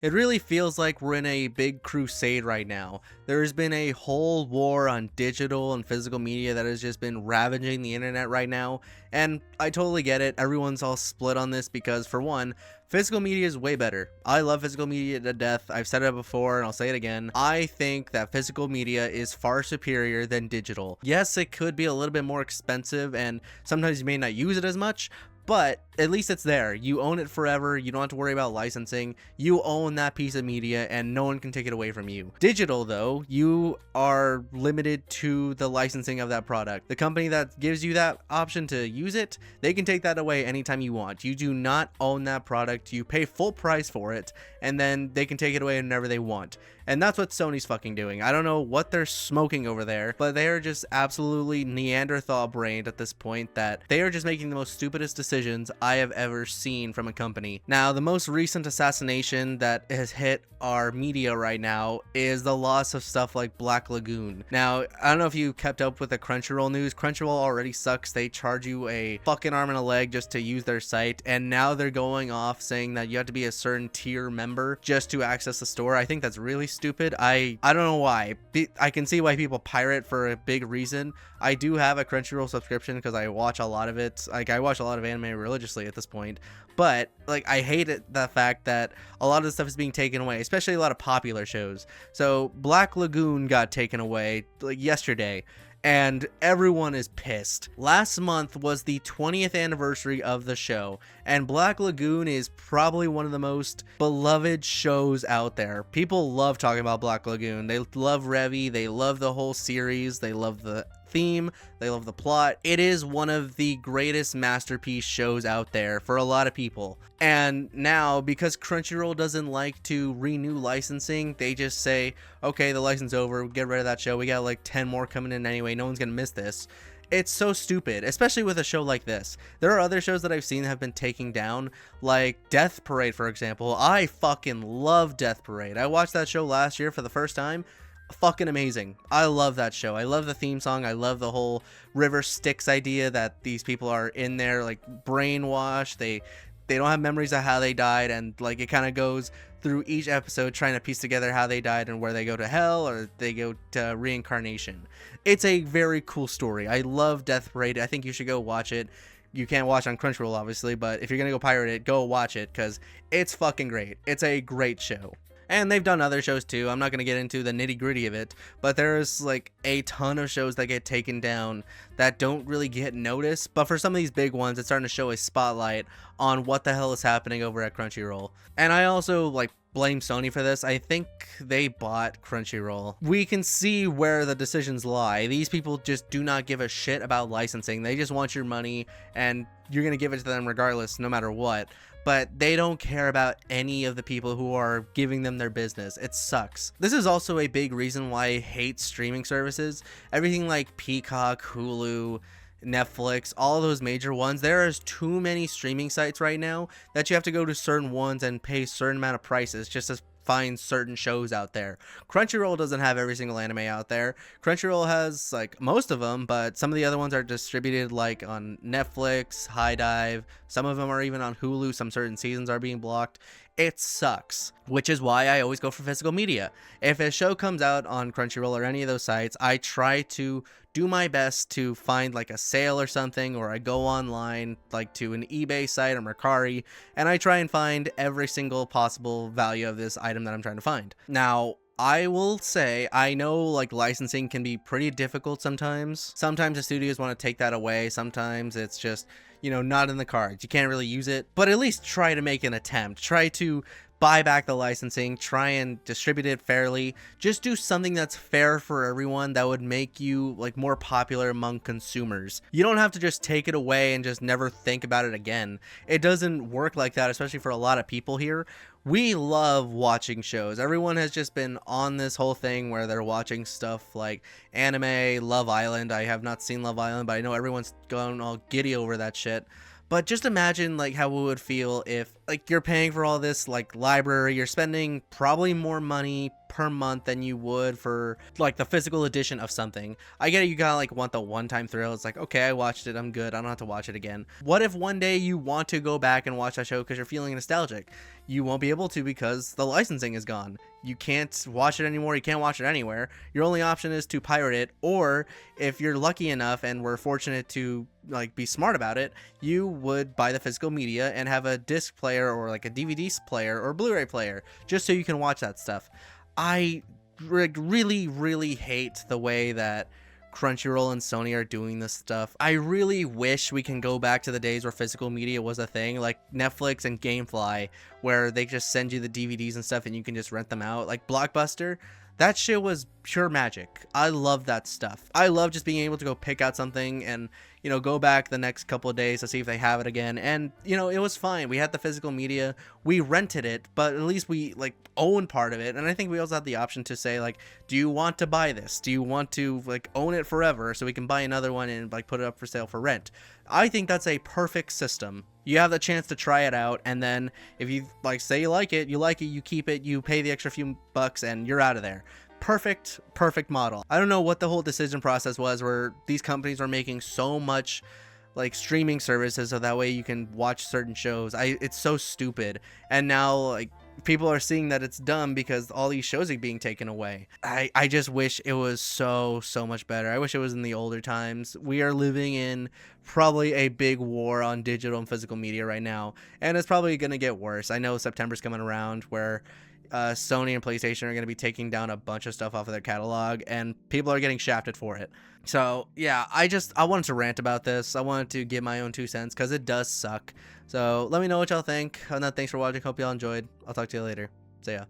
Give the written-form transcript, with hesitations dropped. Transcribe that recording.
It really feels like we're in a big crusade right now. There's been a whole war on digital and physical media that has just been ravaging the internet right now. And I totally get it. Everyone's all split on this because, for one, physical media is way better. I love physical media to death. I've said it before and I'll say it again. I think that physical media is far superior than digital. Yes, it could be a little bit more expensive and sometimes you may not use it as much, but at least it's there. You own it forever. You don't have to worry about licensing. You own that piece of media and no one can take it away from you. Digital, though, you are limited to the licensing of that product. The company that gives you that option to use it, they can take that away anytime you want. You do not own that product. You pay full price for it and then they can take it away whenever they want. And that's what Sony's fucking doing. I don't know what they're smoking over there, but they are just absolutely Neanderthal brained at this point that they are just making the most stupidest decisions I have ever seen from a company. Now, the most recent assassination that has hit our media right now is the loss of stuff like Black Lagoon. Now, I don't know if you kept up with the Crunchyroll news. Crunchyroll already sucks. They charge you a fucking arm and a leg just to use their site, and now they're going off saying that you have to be a certain tier member just to access the store. I think that's really stupid. I don't know why. I can see why people pirate for a big reason. I do have a Crunchyroll subscription because I watch a lot of it. Like, I watch a lot of anime religiously at this point, but like, I hate it, the fact that a lot of the stuff is being taken away, especially a lot of popular shows. So Black Lagoon got taken away like yesterday, and everyone is pissed. Last month was the 20th anniversary of the show, and Black Lagoon is probably one of the most beloved shows out there. People love talking about Black Lagoon. They love Revy, they love the whole series, they love the theme, they love the plot. It is one of the greatest masterpiece shows out there for a lot of people. And now, because Crunchyroll doesn't like to renew licensing, they just say, okay, the license over, get rid of that show, we got like 10 more coming in anyway, no one's gonna miss this. It's so stupid, especially with a show like this. There are other shows that I've seen that have been taken down, like Death Parade, for example. I fucking love Death Parade. I watched that show last year for the first time. Fucking amazing. I love that show. I love the theme song. I love the whole River Styx idea that these people are in there like brainwashed. They don't have memories of how they died, and like it kind of goes through each episode trying to piece together how they died and where they go to hell or they go to reincarnation. It's a very cool story. I love Death Parade. I think you should go watch it. You can't watch on Crunchyroll, obviously, but if you're gonna go pirate it, go watch it because it's fucking great. It's a great show. And they've done other shows too. I'm not going to get into the nitty gritty of it, but there's like a ton of shows that get taken down that don't really get noticed. But for some of these big ones, it's starting to show a spotlight on what the hell is happening over at Crunchyroll. And I also like blame Sony for this. I think they bought Crunchyroll. We can see where the decisions lie. These people just do not give a shit about licensing. They just want your money and you're going to give it to them regardless, no matter what. But they don't care about any of the people who are giving them their business. It sucks. This is also a big reason why I hate streaming services. Everything like Peacock, Hulu, Netflix, all those major ones, there is too many streaming sites right now that you have to go to certain ones and pay certain amount of prices just to find certain shows out there. Crunchyroll doesn't have every single anime out there. Crunchyroll has like most of them, but some of the other ones are distributed like on Netflix, High Dive. Some of them are even on Hulu. Some certain seasons are being blocked. It sucks, which is why I always go for physical media. If a show comes out on Crunchyroll or any of those sites, I try to do my best to find like a sale or something, or I go online like to an eBay site or Mercari, and I try and find every single possible value of this item that I'm trying to find. Now, I will say, I know like licensing can be pretty difficult sometimes. Sometimes the studios want to take that away. Sometimes it's just, you know, not in the cards. You can't really use it, but at least try to make an attempt. Try to buy back the licensing, try and distribute it fairly. Just do something that's fair for everyone that would make you like more popular among consumers. You don't have to just take it away and just never think about it again. It doesn't work like that, especially for a lot of people here. We love watching shows. Everyone has just been on this whole thing where they're watching stuff like anime, Love Island. I have not seen Love Island, but I know everyone's going all giddy over that shit. But just imagine like how it would feel if like you're paying for all this like library, you're spending probably more money per month than you would for like the physical edition of something. I get it, you gotta like want the one-time thrill. It's like, okay, I watched it, I'm good, I don't have to watch it again. What if one day you want to go back and watch that show because you're feeling nostalgic? You won't be able to because the licensing is gone. You can't watch it anymore, you can't watch it anywhere. Your only option is to pirate it, or if you're lucky enough and we're fortunate to like be smart about it, you would buy the physical media and have a disc player or like a DVD player or Blu-ray player just so you can watch that stuff. I really hate the way that Crunchyroll and Sony are doing this stuff. I really wish we can go back to the days where physical media was a thing, like Netflix and Gamefly, where they just send you the DVDs and stuff and you can just rent them out. Like Blockbuster, that shit was pure magic. I love that stuff. I love just being able to go pick out something and, you know, go back the next couple of days to see if they have it again. And, you know, it was fine. We had the physical media. We rented it, but at least we, like, own part of it. And I think we also had the option to say, like, do you want to buy this? Do you want to, like, own it forever so we can buy another one and, like, put it up for sale for rent? I think that's a perfect system. You have the chance to try it out, and then if you, like, say you like it, you keep it, you pay the extra few bucks, and you're out of there. Perfect model. I don't know what the whole decision process was where these companies were making so much like streaming services so that way you can watch certain shows. It's so stupid. And now like people are seeing that it's dumb because all these shows are being taken away. I just wish it was so much better. I wish it was in the older times. We are living in probably a big war on digital and physical media right now, and it's probably going to get worse. I know September's coming around where Sony and PlayStation are going to be taking down a bunch of stuff off of their catalog, and people are getting shafted for it. So yeah, I wanted to rant about this. I wanted to give my own 2 cents because it does suck. So let me know what y'all think. And thanks for watching. Hope y'all enjoyed. I'll talk to you later. See ya.